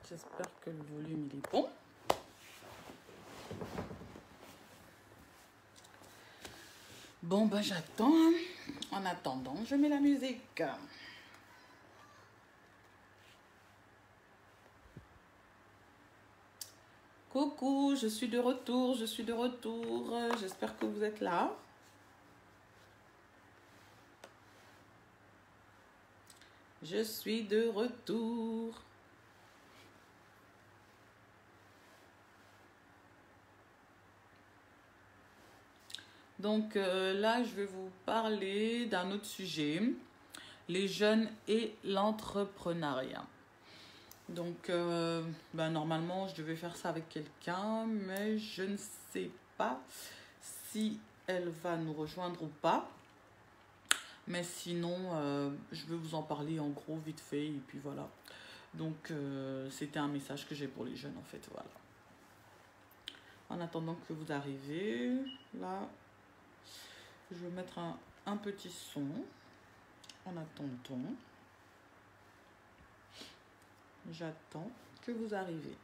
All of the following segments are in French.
J'espère que le volume il est bon. Bon, ben j'attends. En attendant, je mets la musique. Coucou, je suis de retour, J'espère que vous êtes là. Je suis de retour. Donc là, je vais vous parler d'un autre sujet, les jeunes et l'entrepreneuriat. Donc, normalement, je devais faire ça avec quelqu'un, mais je ne sais pas si elle va nous rejoindre ou pas. Mais sinon, je vais vous en parler en gros, vite fait, et puis voilà. Donc, c'était un message que j'ai pour les jeunes, en fait, voilà. En attendant que vous arrivez, là, je vais mettre un petit son. En attendant, j'attends que vous arrivez.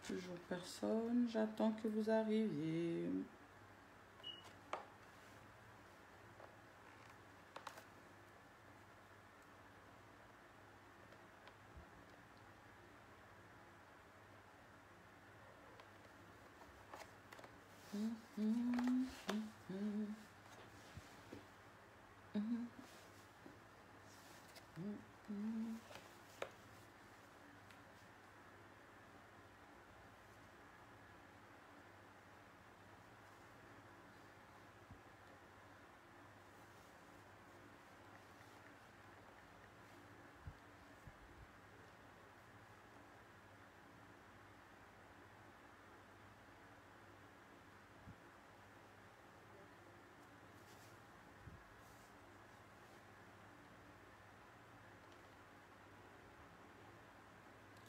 Toujours personne, j'attends que vous arriviez.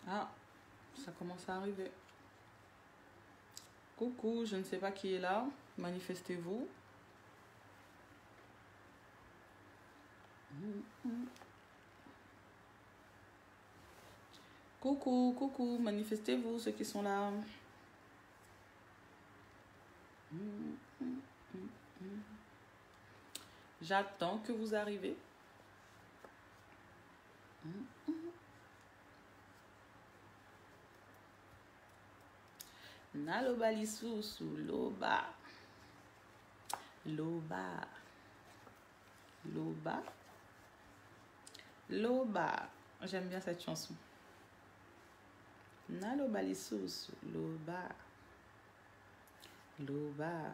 Ah, ça commence à arriver. Coucou, je ne sais pas qui est là. Manifestez-vous. Coucou, coucou, manifestez-vous ceux qui sont là. J'attends que vous arrivez. Naloba lisusu, loba. Loba. Loba. Loba. J'aime bien cette chanson. Naloba lisusu, loba. Loba.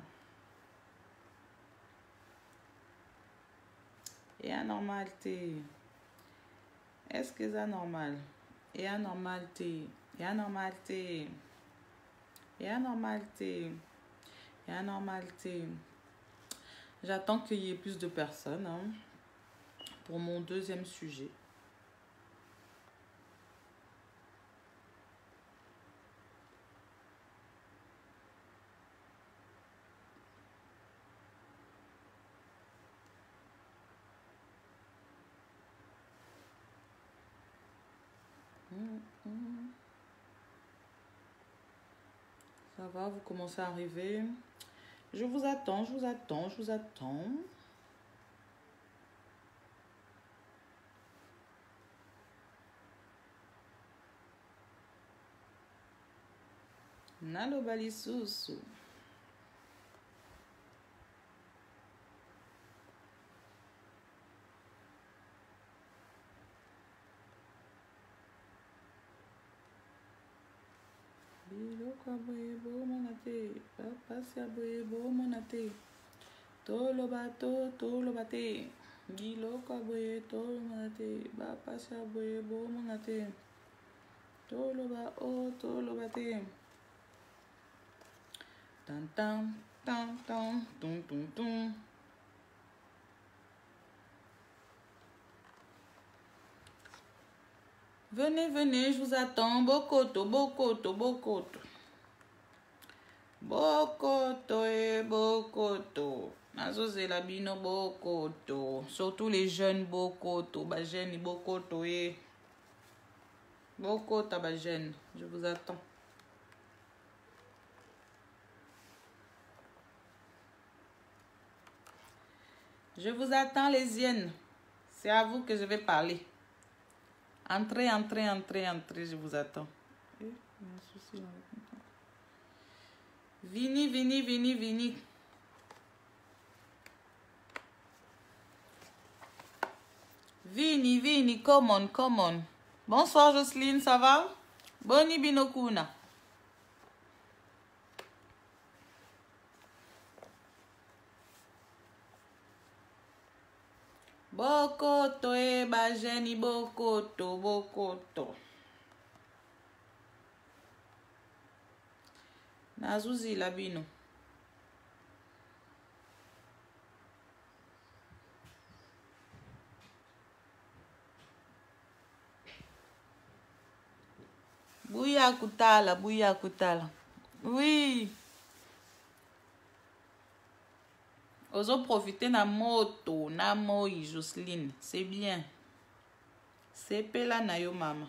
Et anormalité. Est-ce que c'est anormal? Et anormalité. Et anormalité. Et anormalité. Et anormalité. J'attends qu'il y ait plus de personnes pour mon deuxième sujet. Ça va, vous commencez à arriver. Je vous attends, je vous attends, je vous attends. Naloba lisusu. Biloko boyebo monate, papa sia boyebo monate. Toloba to, toloba te. Biloko boye tolomate, papa sia boyebo monate. Toloba o, toloba te. Tan, tan, tan, tan, ton, ton, ton. Venez, venez, je vous attends. Bokoto, bokoto, bokoto. Bokoto et bokoto. Nazozela bino bokoto. Surtout les jeunes bokoto. Bajeni bokoto et bokoto bajeni. Je vous attends. Je vous attends les hyènes. C'est à vous que je vais parler. Entrez, entrez, entrez, entrez, je vous attends. Vini, vini, vini, vini. Vini, vini, come on, come on. Bonsoir Jocelyne, ça va? Boni binokuna. Bokoto e bajeni bokoto, bokoto. Nazuzi labino. Bouya kutala, bouya kutala. Oui. Oso profiter na moto, na moi, Jocelyne. C'est bien. C'est pela na yo mama.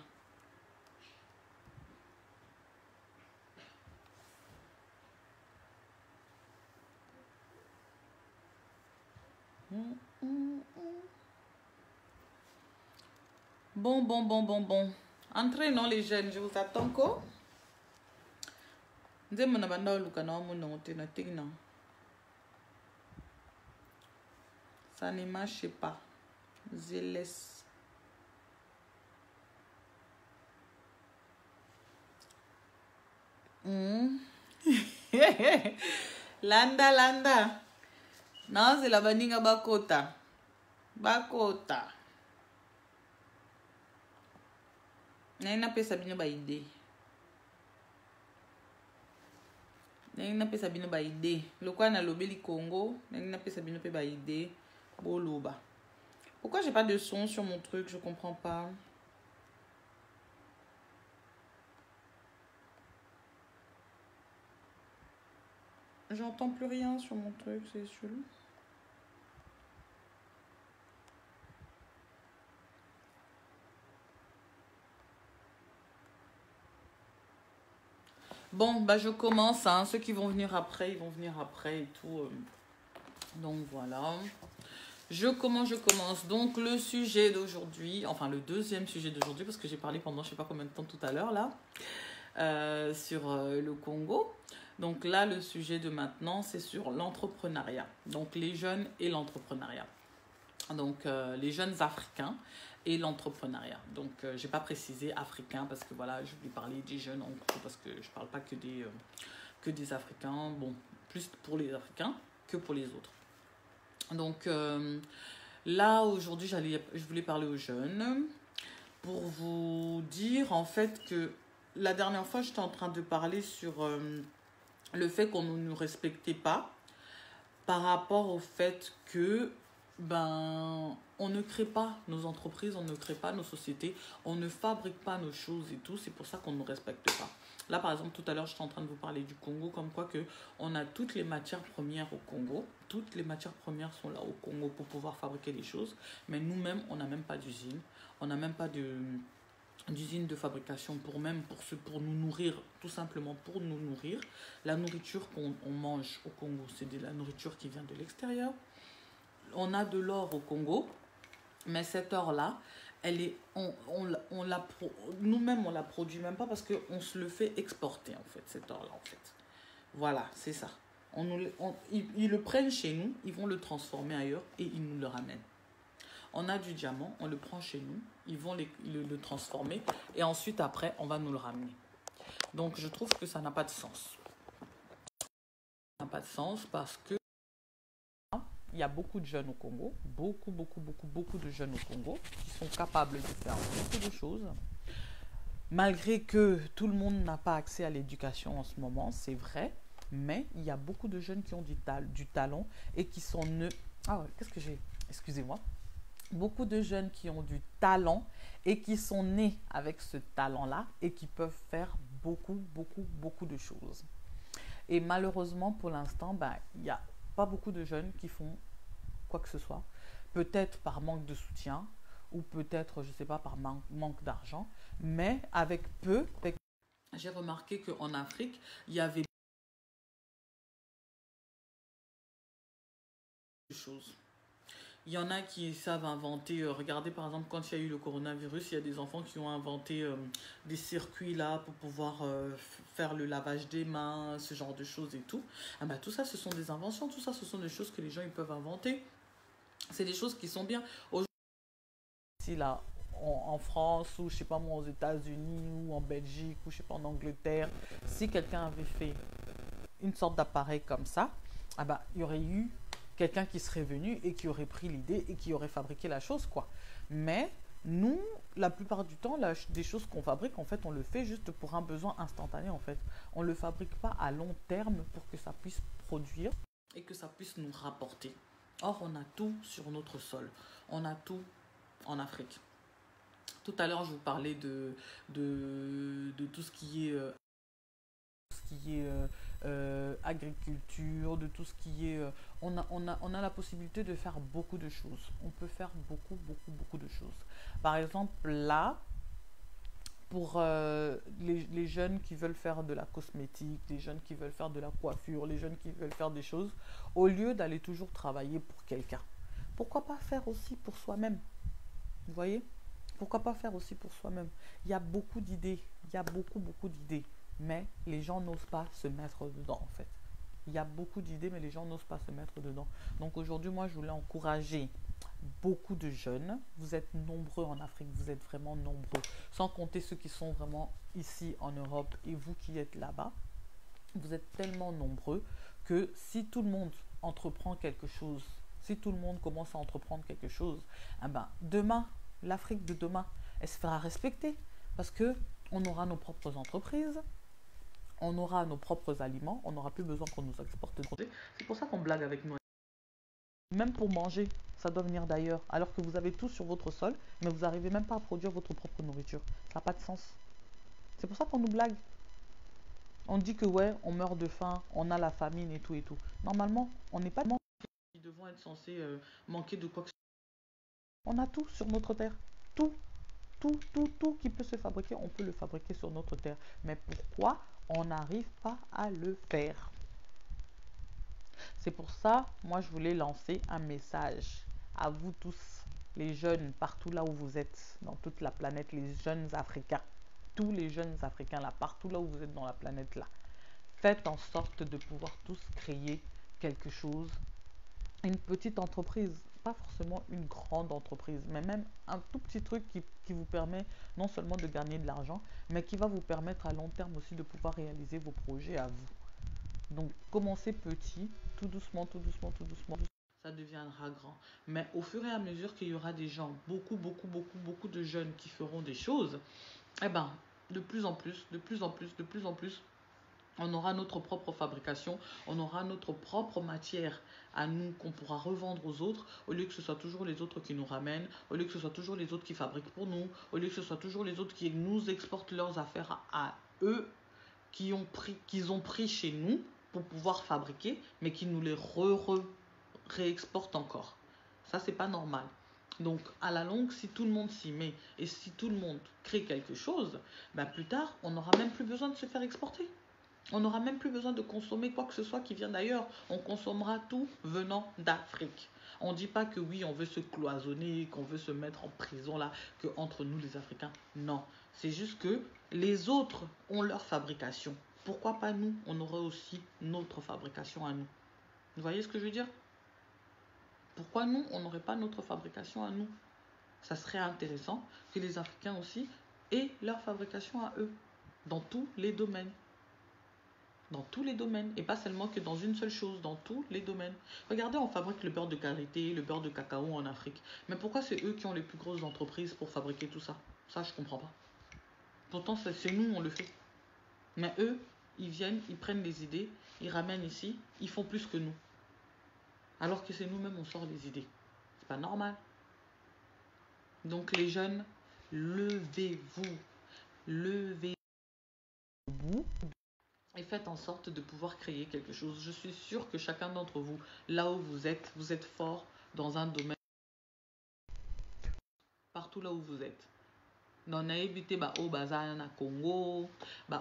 Bon, bon, bon, bon, bon. Entrez, non, les jeunes, je vous attends quoi? Nze mona banda luka na mon te na tigna. Ça ne marche pas. Je laisse. Landa, landa. Non, c'est la baninga bakota. Bakota. Naina pesa bino ba idée. Naina pesa bino ba idée. Le quoi na lobeli Congo, naina pesa bino pe ba idée. Boloba. Pourquoi j'ai pas de son sur mon truc, je comprends pas. J'entends plus rien sur mon truc, c'est chelou. Bon, bah je commence, hein. Ceux qui vont venir après, ils vont venir après et tout. Donc voilà. Je commence. Donc le sujet d'aujourd'hui, enfin le deuxième sujet d'aujourd'hui, parce que j'ai parlé pendant je sais pas combien de temps tout à l'heure là, sur le Congo. Donc là, le sujet de maintenant, c'est sur l'entrepreneuriat. Donc les jeunes et l'entrepreneuriat. Donc les jeunes africains et l'entrepreneuriat. Donc j'ai pas précisé africain parce que voilà, je voulais parler des jeunes en gros parce que je parle pas que des Africains. Bon, plus pour les Africains que pour les autres. Donc là aujourd'hui je voulais parler aux jeunes pour vous dire en fait que la dernière fois j'étais en train de parler sur le fait qu'on ne nous respectait pas par rapport au fait que on ne crée pas nos entreprises, on ne crée pas nos sociétés, on ne fabrique pas nos choses et tout, c'est pour ça qu'on ne nous respecte pas. Là, par exemple, tout à l'heure, j'étais en train de vous parler du Congo, comme quoi que on a toutes les matières premières au Congo. Toutes les matières premières sont là au Congo pour pouvoir fabriquer des choses. Mais nous-mêmes, on n'a même pas d'usine. On n'a même pas d'usine de fabrication pour nous nourrir, tout simplement pour nous nourrir. La nourriture qu'on mange au Congo, c'est de la nourriture qui vient de l'extérieur. On a de l'or au Congo, mais cette or-là, nous-mêmes, on la produit même pas parce qu'on se le fait exporter, en fait, cet or-là, en fait. Voilà, c'est ça. Ils le prennent chez nous, ils vont le transformer ailleurs et ils nous le ramènent. On a du diamant, on le prend chez nous, ils vont le transformer et ensuite, après, on va nous le ramener. Donc, je trouve que ça n'a pas de sens. Ça n'a pas de sens parce que il y a beaucoup de jeunes au Congo, beaucoup de jeunes au Congo qui sont capables de faire beaucoup de choses. Malgré que tout le monde n'a pas accès à l'éducation en ce moment, c'est vrai. Mais il y a beaucoup de jeunes qui ont du talent et qui sont nés... Ah ouais, qu'est-ce que j'ai? Excusez-moi. Beaucoup de jeunes qui ont du talent et qui sont nés avec ce talent-là et qui peuvent faire beaucoup, beaucoup, beaucoup de choses. Et malheureusement, pour l'instant, ben, il n'y a pas beaucoup de jeunes qui font quoi que ce soit. Peut-être par manque de soutien ou peut-être, je ne sais pas, par manque d'argent. Mais avec peu, j'ai remarqué qu'en Afrique, il y avait des choses. Il y en a qui savent inventer. Regardez par exemple quand il y a eu le coronavirus, il y a des enfants qui ont inventé des circuits là pour pouvoir faire le lavage des mains, ce genre de choses et tout. Ah bah, tout ça, ce sont des inventions. Tout ça, ce sont des choses que les gens ils peuvent inventer. C'est des choses qui sont bien. Aujourd'hui, ici là, en France ou je sais pas moi aux États-Unis ou en Belgique ou je sais pas en Angleterre, si quelqu'un avait fait une sorte d'appareil comme ça, ah bah, il y aurait eu quelqu'un qui serait venu et qui aurait pris l'idée et qui aurait fabriqué la chose, quoi. Mais nous, la plupart du temps, des choses qu'on fabrique, en fait, on le fait juste pour un besoin instantané, en fait. On ne le fabrique pas à long terme pour que ça puisse produire et que ça puisse nous rapporter. Or, on a tout sur notre sol. On a tout en Afrique. Tout à l'heure, je vous parlais de tout ce qui est agriculture, de tout ce qui est... on a la possibilité de faire beaucoup de choses. On peut faire beaucoup, beaucoup, beaucoup de choses. Par exemple, là, pour les jeunes qui veulent faire de la cosmétique, les jeunes qui veulent faire de la coiffure, les jeunes qui veulent faire des choses, au lieu d'aller toujours travailler pour quelqu'un, pourquoi pas faire aussi pour soi-même? Vous voyez? Pourquoi pas faire aussi pour soi-même? Il y a beaucoup d'idées, il y a beaucoup, beaucoup d'idées, mais les gens n'osent pas se mettre dedans en fait. Il y a beaucoup d'idées, mais les gens n'osent pas se mettre dedans. Donc aujourd'hui, moi, je voulais encourager beaucoup de jeunes. Vous êtes nombreux en Afrique, vous êtes vraiment nombreux. Sans compter ceux qui sont vraiment ici en Europe et vous qui êtes là-bas. Vous êtes tellement nombreux que si tout le monde entreprend quelque chose, si tout le monde commence à entreprendre quelque chose, eh ben, demain, l'Afrique de demain, elle se fera respecter parce que on aura nos propres entreprises, on aura nos propres aliments, on n'aura plus besoin qu'on nous exporte. C'est pour ça qu'on blague avec nous. Même pour manger, ça doit venir d'ailleurs, alors que vous avez tout sur votre sol, mais vous n'arrivez même pas à produire votre propre nourriture. Ça n'a pas de sens. C'est pour ça qu'on nous blague. On dit que ouais, on meurt de faim, on a la famine et tout et tout. Normalement, on n'est pas... Ils devront être censés manquer de quoi que ce soit. On a tout sur notre terre. Tout, tout, tout, tout qui peut se fabriquer, on peut le fabriquer sur notre terre. Mais pourquoi on n'arrive pas à le faire? C'est pour ça, moi, je voulais lancer un message à vous tous, les jeunes, partout là où vous êtes, dans toute la planète, les jeunes Africains. Tous les jeunes Africains là, partout là où vous êtes dans la planète là. Faites en sorte de pouvoir tous créer quelque chose, une petite entreprise, pas forcément une grande entreprise, mais même un tout petit truc qui vous permet non seulement de gagner de l'argent, mais qui va vous permettre à long terme aussi de pouvoir réaliser vos projets à vous. Donc commencez petit, tout doucement, tout doucement, tout doucement. Ça deviendra grand. Mais au fur et à mesure qu'il y aura des gens, beaucoup, beaucoup, beaucoup, beaucoup de jeunes qui feront des choses, eh ben, de plus en plus, de plus en plus, de plus en plus, on aura notre propre fabrication, on aura notre propre matière à nous qu'on pourra revendre aux autres, au lieu que ce soit toujours les autres qui nous ramènent, au lieu que ce soit toujours les autres qui fabriquent pour nous, au lieu que ce soit toujours les autres qui nous exportent leurs affaires à eux, qu'ils ont pris chez nous pour pouvoir fabriquer, mais qui nous les réexportent encore. Ça, c'est pas normal. Donc, à la longue, si tout le monde s'y met et si tout le monde crée quelque chose, ben plus tard, on n'aura même plus besoin de se faire exporter. On n'aura même plus besoin de consommer quoi que ce soit qui vient d'ailleurs. On consommera tout venant d'Afrique. On ne dit pas que oui, on veut se cloisonner, qu'on veut se mettre en prison là, que entre nous les Africains. Non, c'est juste que les autres ont leur fabrication. Pourquoi pas nous? On aurait aussi notre fabrication à nous. Vous voyez ce que je veux dire? Pourquoi nous, on n'aurait pas notre fabrication à nous? Ça serait intéressant que les Africains aussi aient leur fabrication à eux, dans tous les domaines. Dans tous les domaines, et pas seulement que dans une seule chose, dans tous les domaines. Regardez, on fabrique le beurre de karité, le beurre de cacao en Afrique. Mais pourquoi c'est eux qui ont les plus grosses entreprises pour fabriquer tout ça? Ça, je comprends pas. Pourtant, c'est nous, on le fait. Mais eux, ils viennent, ils prennent des idées, ils ramènent ici, ils font plus que nous. Alors que c'est nous-mêmes, on sort les idées. C'est pas normal. Donc les jeunes, levez-vous. Levez-vous et faites en sorte de pouvoir créer quelque chose. Je suis sûre que chacun d'entre vous, là où vous êtes fort dans un domaine. Partout là où vous êtes. Non, évitez au bazar na Congo,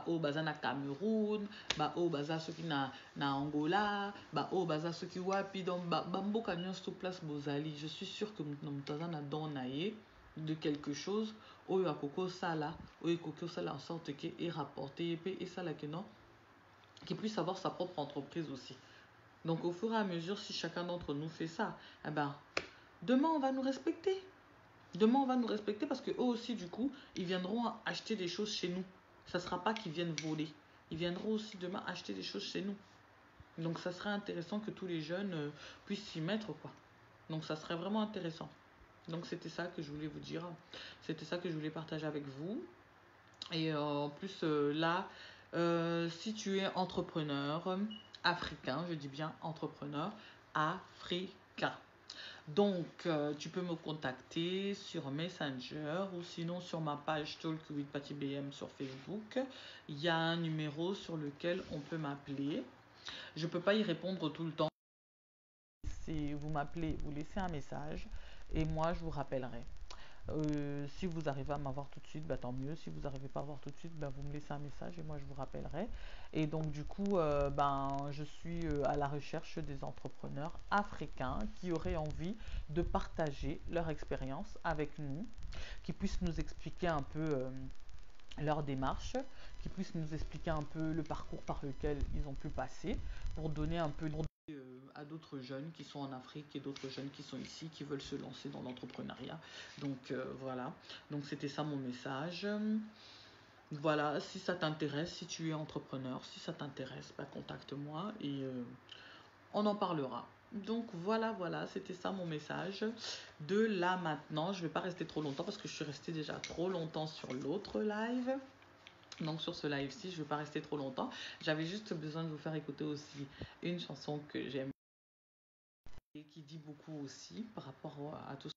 au bazar na Cameroun, au bazar ceux qui na Angola, au bazar ceux qui wapi donc bambo camion sur place bozali. Je suis sûre que nous na don naie de quelque chose oyo akoko sala, oyo koko sala en sorte que et rapporter et ça là que non, qui puisse avoir sa propre entreprise aussi. Donc au fur et à mesure, si chacun d'entre nous fait ça, eh ben demain on va nous respecter. Demain, on va nous respecter parce que eux aussi, du coup, ils viendront acheter des choses chez nous. Ça ne sera pas qu'ils viennent voler. Ils viendront aussi demain acheter des choses chez nous. Donc, ça serait intéressant que tous les jeunes puissent s'y mettre, quoi. Donc, ça serait vraiment intéressant. Donc, c'était ça que je voulais vous dire. C'était ça que je voulais partager avec vous. Et en plus, là, si tu es entrepreneur africain, je dis bien entrepreneur africain. Donc, tu peux me contacter sur Messenger ou sinon sur ma page Talk with Patty BM sur Facebook. Il y a un numéro sur lequel on peut m'appeler. Je ne peux pas y répondre tout le temps. Si vous m'appelez, vous laissez un message et moi je vous rappellerai. Si vous arrivez à m'avoir tout de suite, bah, tant mieux. Si vous n'arrivez pas à avoir tout de suite, bah, vous me laissez un message et moi je vous rappellerai. Et donc du coup, je suis à la recherche des entrepreneurs africains qui auraient envie de partager leur expérience avec nous, qui puissent nous expliquer un peu leur démarche, qui puissent nous expliquer un peu le parcours par lequel ils ont pu passer pour donner un peu à d'autres jeunes qui sont en Afrique et d'autres jeunes qui sont ici, qui veulent se lancer dans l'entrepreneuriat. Donc voilà, donc c'était ça mon message. Voilà, si ça t'intéresse, si tu es entrepreneur, si ça t'intéresse, contacte-moi et on en parlera. Donc voilà, c'était ça mon message. De là maintenant, je ne vais pas rester trop longtemps parce que je suis restée déjà trop longtemps sur l'autre live. Donc sur ce live-ci, je ne vais pas rester trop longtemps. J'avais juste besoin de vous faire écouter aussi une chanson que j'aime et qui dit beaucoup aussi par rapport à tout ça.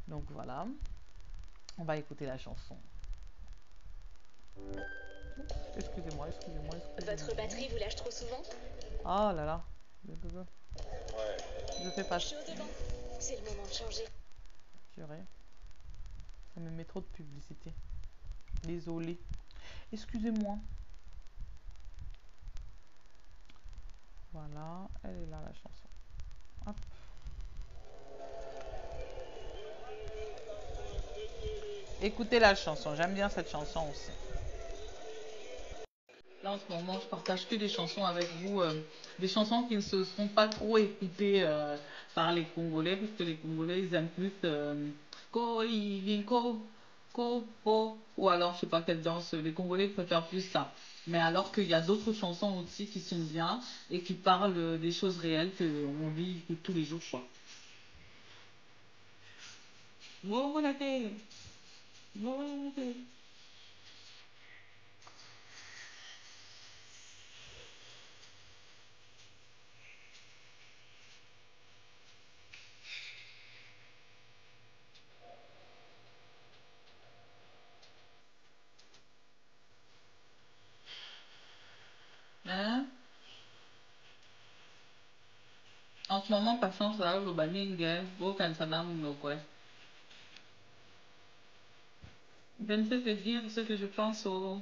Donc voilà, on va écouter la chanson. Excusez-moi. Votre batterie vous lâche trop souvent? Oh là là. Je fais pas. C'est le moment de changer. Purée. Ça me met trop de publicité. Désolée. Excusez-moi. Voilà, elle est là la chanson. Hop. Écoutez la chanson, j'aime bien cette chanson aussi. Là en ce moment, je partage que des chansons avec vous, des chansons qui ne se sont pas trop écoutées par les Congolais, parce que les Congolais ils aiment plus ou alors je sais pas quelle danse. Les Congolais préfèrent plus ça. Mais alors qu'il y a d'autres chansons aussi qui sont bien et qui parlent des choses réelles qu'on vit tous les jours, quoi. Hein? En ce moment, patience là, le banning, aucun sanam, quoi. Je ne sais te dire ce que je pense au.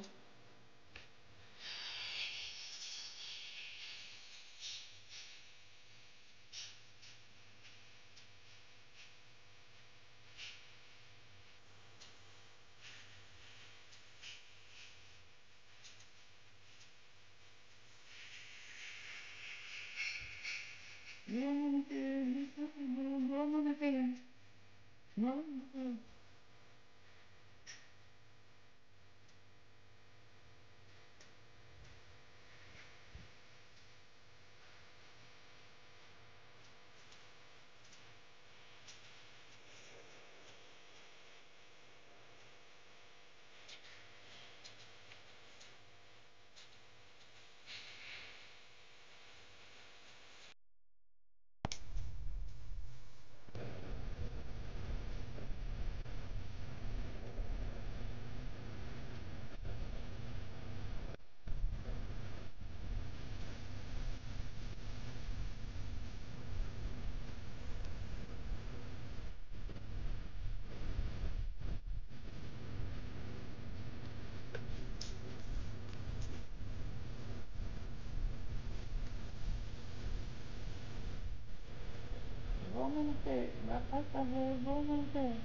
Bonamente, la pasta de bonamente.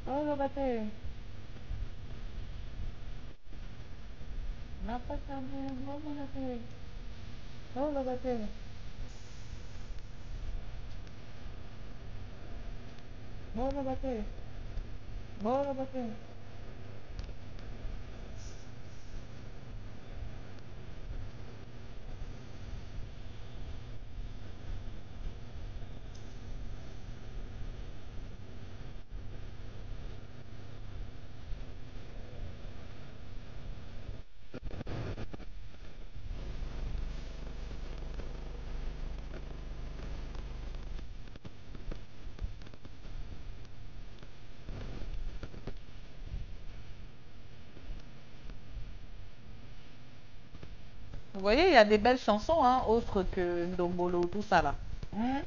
Solo bate, la pasta de bonamente. Solo bate, solo bate, solo bate. Vous voyez, il y a des belles chansons, hein, autres que Ndombolo, tout ça là. Hein.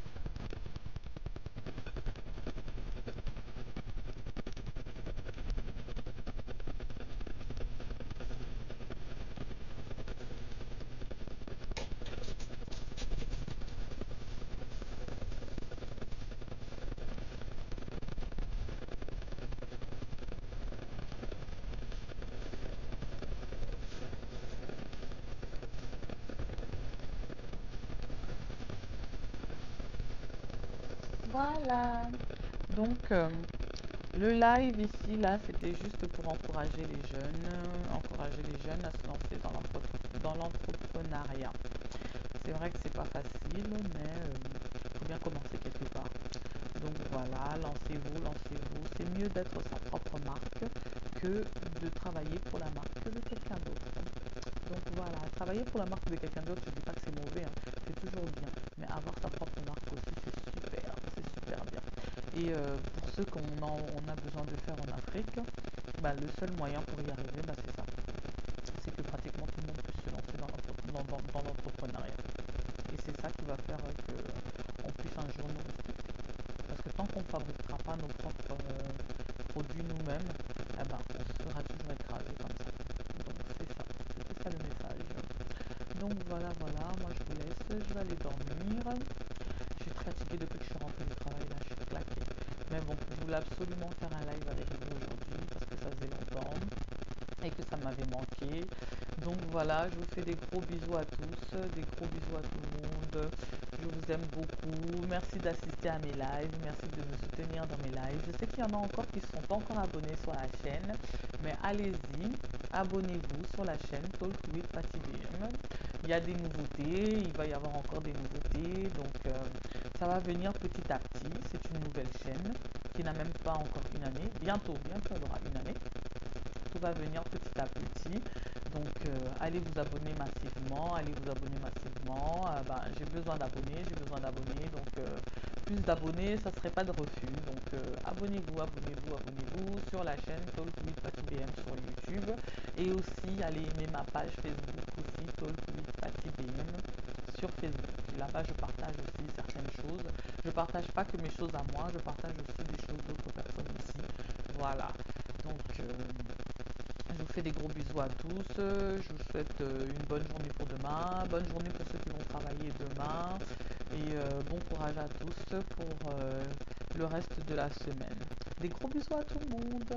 Voilà. Donc, le live ici, là, c'était juste pour encourager les jeunes à se lancer dans l'entrepreneuriat. C'est vrai que c'est pas facile, mais il faut bien commencer quelque part. Donc voilà, lancez-vous, lancez-vous. C'est mieux d'être sa propre marque que de travailler pour la marque de quelqu'un d'autre. Donc voilà, travailler pour la marque de quelqu'un d'autre, je ne dis pas que c'est mauvais, hein, c'est toujours bien. Mais avoir sa propre marque aussi, c'est super bien. Et pour ceux on a besoin de faire en Afrique, bah, le seul moyen pour y arriver, bah, c'est ça. C'est que pratiquement tout le monde puisse se lancer dans l'entrepreneuriat. Et c'est ça qui va faire qu'on puisse un jour nous respecter. Parce que tant qu'on ne fabriquera pas nos propres produits nous-mêmes, eh ben, on sera toujours écrasé comme ça. Donc c'était ça le message. Donc voilà, moi je vous laisse, je vais aller dormir. Je suis très fatiguée depuis que je suis rentrée du travail, là je suis claquée. Mais bon, je voulais absolument faire un live avec vous aujourd'hui parce que ça faisait longtemps et que ça m'avait manqué. Donc voilà, je vous fais des gros bisous à tous, des gros bisous à tout le monde. Je vous aime beaucoup. Merci d'assister à mes lives, merci de me soutenir dans mes lives. Je sais qu'il y en a encore qui ne sont pas encore abonnés sur la chaîne, mais allez-y, abonnez-vous sur la chaîne Talk with Patty BM. Il y a des nouveautés, il va y avoir encore des nouveautés, donc ça va venir petit à petit. C'est une nouvelle chaîne qui n'a même pas encore une année. Bientôt elle aura une année. Tout va venir petit à petit. Donc allez vous abonner massivement, j'ai besoin d'abonnés, donc plus d'abonnés, ça serait pas de refus. Donc abonnez-vous sur la chaîne Talk with Patty BM sur YouTube. Et aussi allez aimer ma page Facebook aussi, Talk with Patty BM sur Facebook. Là-bas je partage aussi certaines choses. Je partage pas que mes choses à moi, je partage aussi des choses d'autres personnes aussi. Voilà. Donc je vous fais des gros bisous à tous. Je vous souhaite une bonne journée pour demain. Bonne journée pour ceux qui vont travailler demain. Et bon courage à tous pour le reste de la semaine. Des gros bisous à tout le monde.